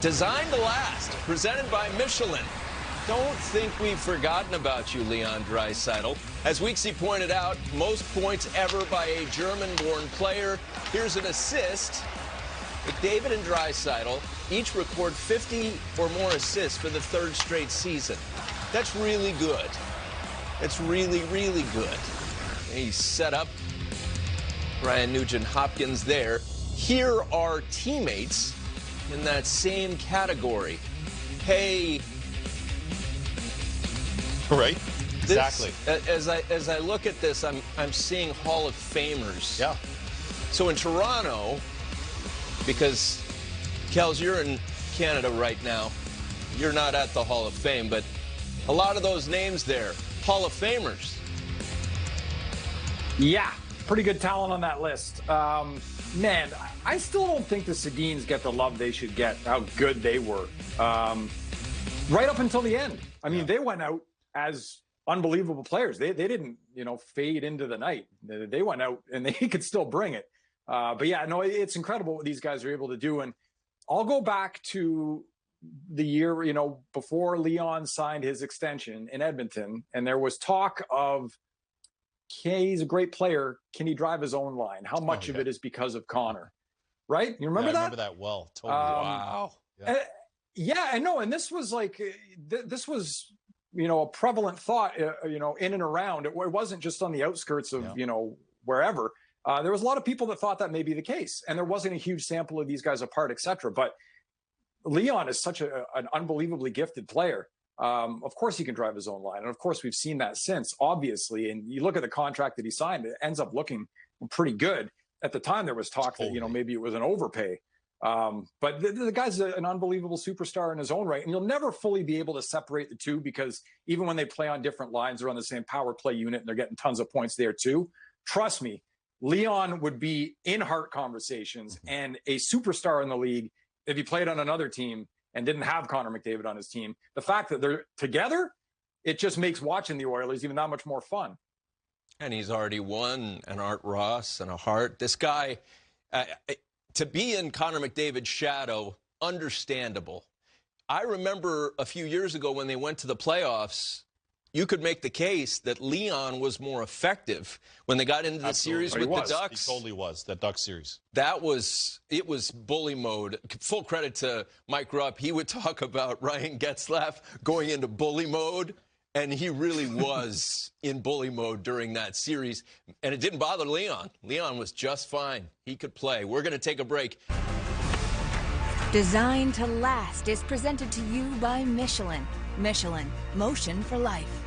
Designed to last, presented by Michelin. Don't think we've forgotten about you, Leon Draisaitl. As Weeksy pointed out, most points ever by a German-born player. Here's an assist. McDavid and Draisaitl each record 50 or more assists for the third straight season. That's really good. It's really, really good. He's set up. Ryan Nugent-Hopkins there. Here are teammates in that same category. Hey, right? Exactly. As I look at this, I'm seeing Hall of Famers. Yeah. So in Toronto, because Kels, you're in Canada right now, you're not at the Hall of Fame, but a lot of those names there, Hall of Famers. Yeah, pretty good talent on that list. Man, I still don't think the Sedins get the love they should get, how good they were. Right up until the end. I mean, they went out as unbelievable players. They didn't, fade into the night. They went out and they could still bring it. But yeah, no, it's incredible what these guys are able to do. And I'll go back to the year, before Leon signed his extension in Edmonton, and there was talk of, he's a great player. Can he drive his own line? How much of it is because of Connor? Right? You remember that? I remember that well. Totally. Wow. Yeah, I know. And this was like, a prevalent thought, in and around. It wasn't just on the outskirts of, wherever. There was a lot of people that thought that may be the case. And there wasn't a huge sample of these guys apart, et cetera. But Leon is such an unbelievably gifted player. Of course he can drive his own line. And of course we've seen that since, obviously. And you look at the contract that he signed, it ends up looking pretty good. At the time, there was talk that, maybe it was an overpay. But the guy's an unbelievable superstar in his own right. And you'll never fully be able to separate the two, because even when they play on different lines, they're on the same power play unit and they're getting tons of points there too. Trust me, Leon would be in Hart conversations and a superstar in the league if he played on another team and didn't have Connor McDavid on his team. The fact that they're together, it just makes watching the Oilers even that much more fun. And he's already won an Art Ross and a Hart. This guy, to be in Connor McDavid's shadow, understandable. I remember a few years ago when they went to the playoffs, you could make the case that Leon was more effective when they got into the series with the Ducks. He totally was, that Ducks series. It was bully mode. Full credit to Mike Rupp. He would talk about Ryan Getzlaf going into bully mode, and he really was in bully mode during that series. And it didn't bother Leon. Leon was just fine. He could play. We're going to take a break. Designed to Last is presented to you by Michelin. Michelin, motion for life.